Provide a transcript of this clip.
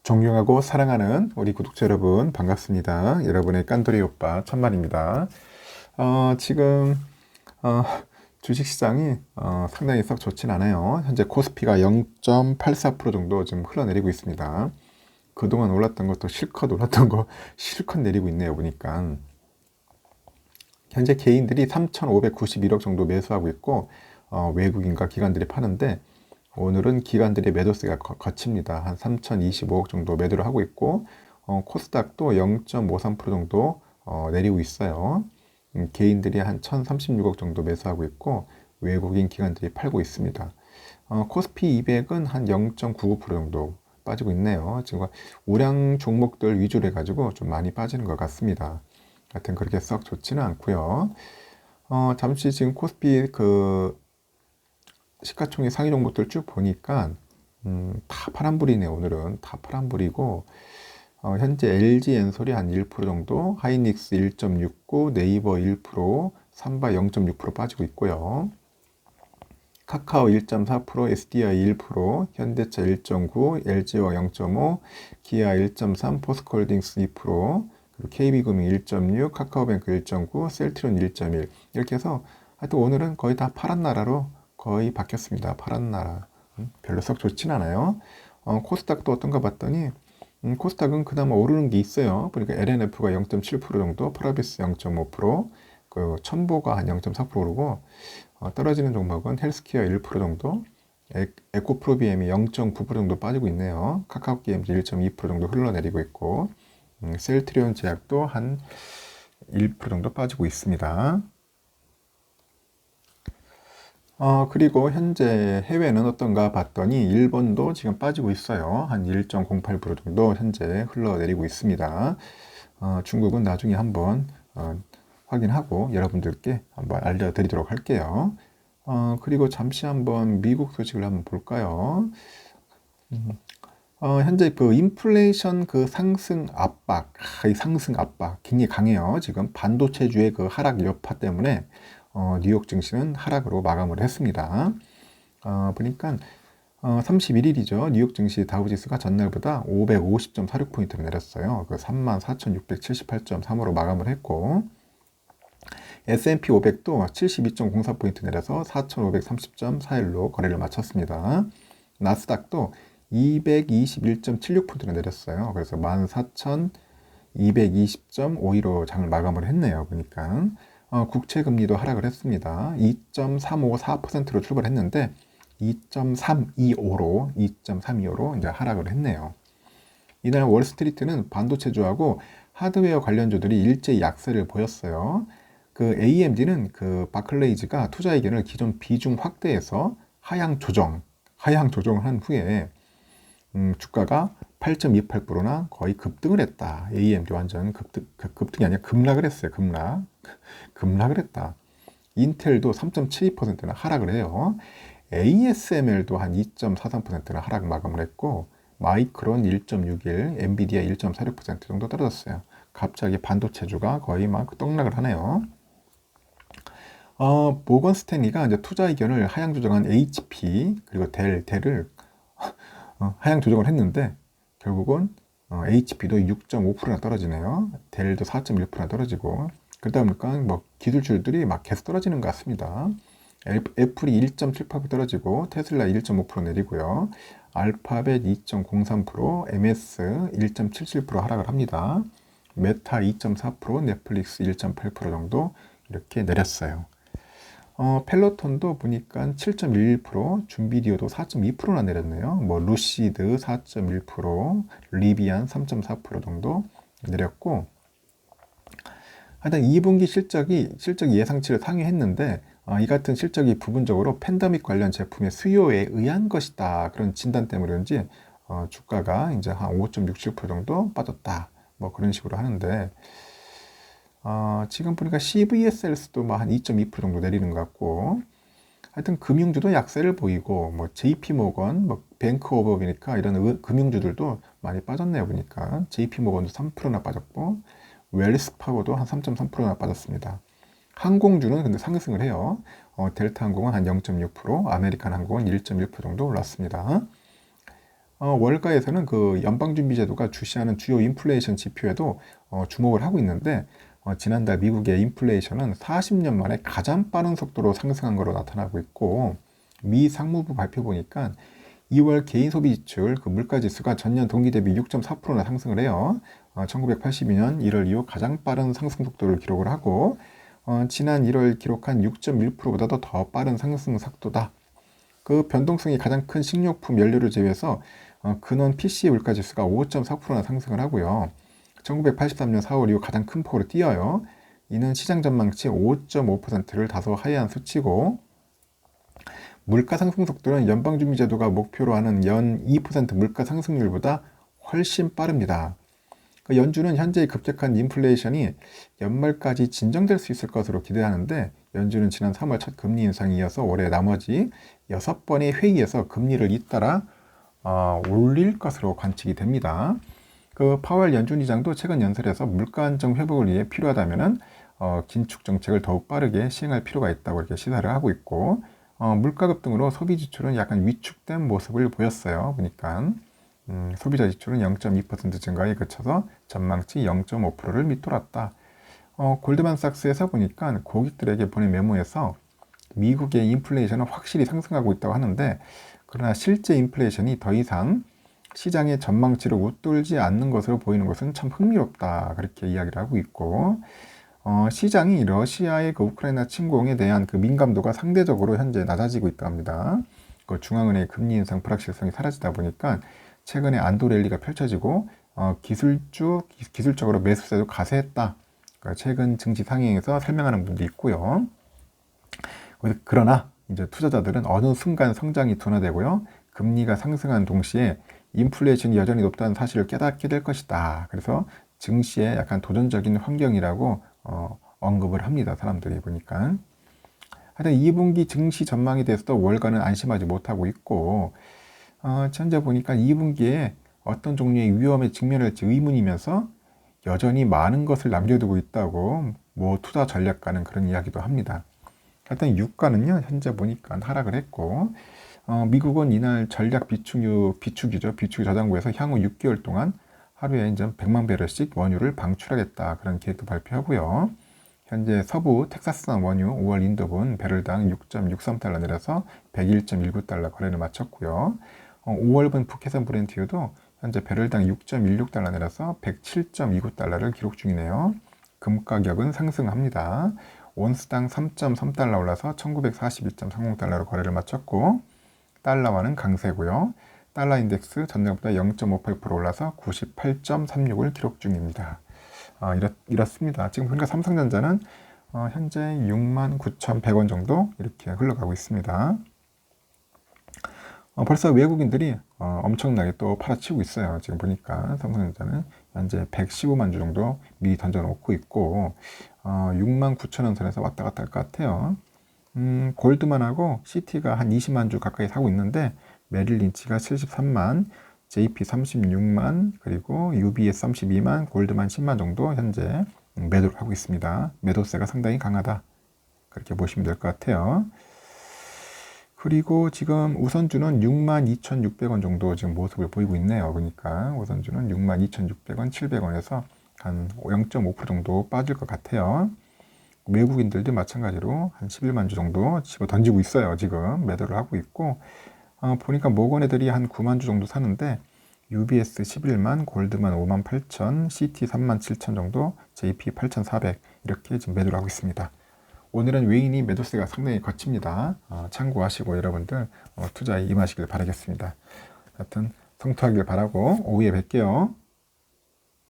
존경하고 사랑하는 우리 구독자 여러분 반갑습니다. 여러분의 깐돌이 오빠 천만입니다. 지금 어, 주식시장이 상당히 썩 좋진 않아요. 현재 코스피가 0.84% 정도 지금 흘러내리고 있습니다. 그동안 올랐던 것도 실컷 올랐던 거 실컷 내리고 있네요. 보니까 현재 개인들이 3,591억 정도 매수하고 있고 외국인과 기관들이 파는데 오늘은 기관들의 매도세가 거칩니다. 한 3,025억 정도 매도를 하고 있고 코스닥도 0.53% 정도 내리고 있어요. 개인들이 한 1,036억 정도 매수하고 있고 외국인 기관들이 팔고 있습니다. 코스피 200은 한 0.99% 정도 빠지고 있네요. 지금 우량 종목들 위주로 해가지고 좀 많이 빠지는 것 같습니다. 하여튼 그렇게 썩 좋지는 않고요. 잠시 지금 코스피 시가총액 상위 종목들 쭉 보니까 다 파란불이네. 오늘은 다 파란불이고 현재 LG 엔솔이 한 1% 정도, 하이닉스 1.69, 네이버 1%, 삼바 0.6% 빠지고 있고요. 카카오 1.4%, SDI 1%, 현대차 1.9, LG화 0.5, 기아 1.3, 포스코홀딩스 2%, 그리고 KB금융 1.6, 카카오뱅크 1.9, 셀트리온 1.1 이렇게 해서 하여튼 오늘은 거의 다 파란 나라로 거의 바뀌었습니다. 파란 나라. 별로 썩 좋진 않아요. 코스닥도 어떤가 봤더니 코스닥은 그나마 오르는 게 있어요. 보니까 LNF가 0.7% 정도, 프라비스 0.5%, 그 첨보가 한 0.4% 오르고 떨어지는 종목은 헬스케어 1% 정도, 에코프로비엠이 0.9% 정도 빠지고 있네요. 카카오게임즈 1.2% 정도 흘러내리고 있고 셀트리온 제약도 한 1% 정도 빠지고 있습니다. 그리고 현재 해외는 어떤가 봤더니 일본도 지금 빠지고 있어요. 한 1.08% 정도 현재 흘러내리고 있습니다. 중국은 나중에 한번 확인하고 여러분들께 한번 알려드리도록 할게요. 그리고 잠시 한번 미국 소식을 한번 볼까요? 현재 그 인플레이션 그 상승 압박, 이 상승 압박 굉장히 강해요. 지금 반도체주의 그 하락 여파 때문에 뉴욕 증시는 하락으로 마감을 했습니다. 보니까 31일이죠. 뉴욕 증시 다우지수가 전날보다 550.46포인트를 내렸어요. 그 34,678.35로 마감을 했고 S&P 500도 72.04포인트 내려서 4,530.41로 거래를 마쳤습니다. 나스닥도 221.76포인트를 내렸어요. 그래서 14,220.52로 장을 마감을 했네요. 보니까 국채금리도 하락을 했습니다. 2.354%로 출발했는데 2.325로 이제 하락을 했네요. 이날 월스트리트는 반도체주하고 하드웨어 관련주들이 일제히 약세를 보였어요. 그 AMD는 그 바클레이즈가 투자 의견을 기존 비중 확대해서 하향 조정을 한 후에 주가가 8.28%나 거의 급등을 했다. AMD 완전 급등이 아니라 급락을 했어요. 급락을 했다. 인텔도 3.72%나 하락을 해요. ASML도 한 2.43%나 하락 마감을 했고 마이크론 1.61, 엔비디아 1.46% 정도 떨어졌어요. 갑자기 반도체주가 거의 막 떡락을 하네요. 모건 스탠리가 이제 투자 의견을 하향 조정한 HP 그리고 델을 하향 조정을 했는데 결국은 HP도 6.5%나 떨어지네요. 델도 4.1%나 떨어지고 그러다 보니까 뭐 기술주들이 막 계속 떨어지는 것 같습니다. 애플이 1.78% 떨어지고 테슬라 1.5% 내리고요. 알파벳 2.03%, MS 1.77% 하락을 합니다. 메타 2.4%, 넷플릭스 1.8% 정도 이렇게 내렸어요. 펠로톤도 보니까 7.11%, 준비디오도 4.2%나 내렸네요. 뭐 루시드 4.1%, 리비안 3.4% 정도 내렸고 하여튼 2분기 실적이 예상치를 상회했는데 이 같은 실적이 부분적으로 팬데믹 관련 제품의 수요에 의한 것이다. 그런 진단 때문에 그런지 주가가 이제 한 5.67% 정도 빠졌다. 뭐 그런 식으로 하는데 지금 보니까 CVSLS도 뭐 한 2.2% 정도 내리는 것 같고 하여튼 금융주도 약세를 보이고 뭐 JP모건, 뭐 뱅크 오브 아메리카 이런 금융주들도 많이 빠졌네요. 보니까 JP모건도 3%나 빠졌고 웰스파고도 한 3.3%나 빠졌습니다. 항공주는 근데 상승을 해요. 델타 항공은 한 0.6%, 아메리칸 항공은 1.1% 정도 올랐습니다. 월가에서는 그 연방준비제도가 주시하는 주요 인플레이션 지표에도 주목을 하고 있는데 지난달 미국의 인플레이션은 40년 만에 가장 빠른 속도로 상승한 것으로 나타나고 있고 미 상무부 발표 보니까 2월 개인 소비 지출 그 물가 지수가 전년 동기 대비 6.4%나 상승을 해요. 1982년 1월 이후 가장 빠른 상승 속도를 기록을 하고 지난 1월 기록한 6.1%보다도 더 빠른 상승 속도다. 그 변동성이 가장 큰 식료품 연료를 제외해서 근원 PC 물가 지수가 5.4%나 상승을 하고요. 1983년 4월 이후 가장 큰 폭으로 뛰어요. 이는 시장 전망치 5.5%를 다소 하회한 수치고 물가 상승 속도는 연방준비제도가 목표로 하는 연 2% 물가 상승률보다 훨씬 빠릅니다. 그 연준은 현재 급격한 인플레이션이 연말까지 진정될 수 있을 것으로 기대하는데 연준은 지난 3월 첫 금리 인상에 이어서 올해 나머지 6번의 회의에서 금리를 잇따라 올릴 것으로 관측이 됩니다. 그 파월 연준 의장도 최근 연설에서 물가 안정 회복을 위해 필요하다면은 긴축 정책을 더욱 빠르게 시행할 필요가 있다고 이렇게 시사를 하고 있고 물가 급등으로 소비 지출은 약간 위축된 모습을 보였어요. 보니까 소비자 지출은 0.2% 증가에 그쳐서 전망치 0.5%를 밑돌았다. 골드만삭스에서 보니까 고객들에게 보낸 메모에서 미국의 인플레이션은 확실히 상승하고 있다고 하는데 그러나 실제 인플레이션이 더 이상 시장의 전망치를 웃돌지 않는 것으로 보이는 것은 참 흥미롭다. 그렇게 이야기를 하고 있고 시장이 러시아의 그 우크라이나 침공에 대한 그 민감도가 상대적으로 현재 낮아지고 있다고 합니다. 그 중앙은행의 금리 인상 불확실성이 사라지다 보니까 최근에 안도 랠리가 펼쳐지고 기술적으로 매수세도 가세했다. 그러니까 최근 증시 상행에서 설명하는 분도 있고요. 그러나 이제 투자자들은 어느 순간 성장이 둔화되고요. 금리가 상승한 동시에 인플레이션이 여전히 높다는 사실을 깨닫게 될 것이다. 그래서 증시에 약간 도전적인 환경이라고 언급을 합니다. 사람들이 보니까. 하여튼 2분기 증시 전망에 대해서도 월가는 안심하지 못하고 있고 현재 보니까 2분기에 어떤 종류의 위험에 직면할지 의문이면서 여전히 많은 것을 남겨두고 있다고 투자 전략가는 그런 이야기도 합니다. 하여튼 유가는요 현재 보니까 하락을 했고 미국은 이날 전략 비축유 저장고에서 향후 6개월 동안 하루에 이제 100만 배럴씩 원유를 방출하겠다 그런 계획도 발표하고요. 현재 서부 텍사스산 원유 5월 인도분 배럴당 6.63달러 내려서 101.19달러 거래를 마쳤고요. 5월분 북해산 브렌트유도 현재 배럴당 6.16달러 내려서 107.29달러를 기록 중이네요. 금 가격은 상승합니다. 온스당 3.3달러 올라서 1942.30달러로 거래를 마쳤고 달러화는 강세고요. 달러 인덱스 전날보다 0.58% 올라서 98.36을 기록 중입니다. 이렇습니다. 지금 보니까 삼성전자는 현재 69,100원 정도 이렇게 흘러가고 있습니다. 벌써 외국인들이 엄청나게 또 팔아치우고 있어요. 지금 보니까 삼성전자는 현재 115만 주 정도 미리 던져놓고 있고 69,000원 선에서 왔다 갔다 할 것 같아요. 골드만하고 CT가 한 20만 주 가까이 사고 있는데 메릴린치가 73만, JP 36만, 그리고 UBS 32만, 골드만 10만 정도 현재 매도를 하고 있습니다. 매도세가 상당히 강하다. 그렇게 보시면 될 것 같아요. 그리고 지금 우선주는 62,600원 정도 지금 모습을 보이고 있네요. 그러니까 우선주는 62,600원, 700원에서 한 0.5% 정도 빠질 것 같아요. 외국인들도 마찬가지로 한 11만 주 정도 집어 던지고 있어요. 지금 매도를 하고 있고 보니까 모건 애들이 한 9만 주 정도 사는데 UBS 11만, 골드만 5만 8천, CT 3만 7천 정도, JP 8,400 이렇게 지금 매도를 하고 있습니다. 오늘은 외인이 매도세가 상당히 거칩니다. 참고하시고 여러분들 투자에 임하시길 바라겠습니다. 하여튼 성투하길 바라고 오후에 뵐게요.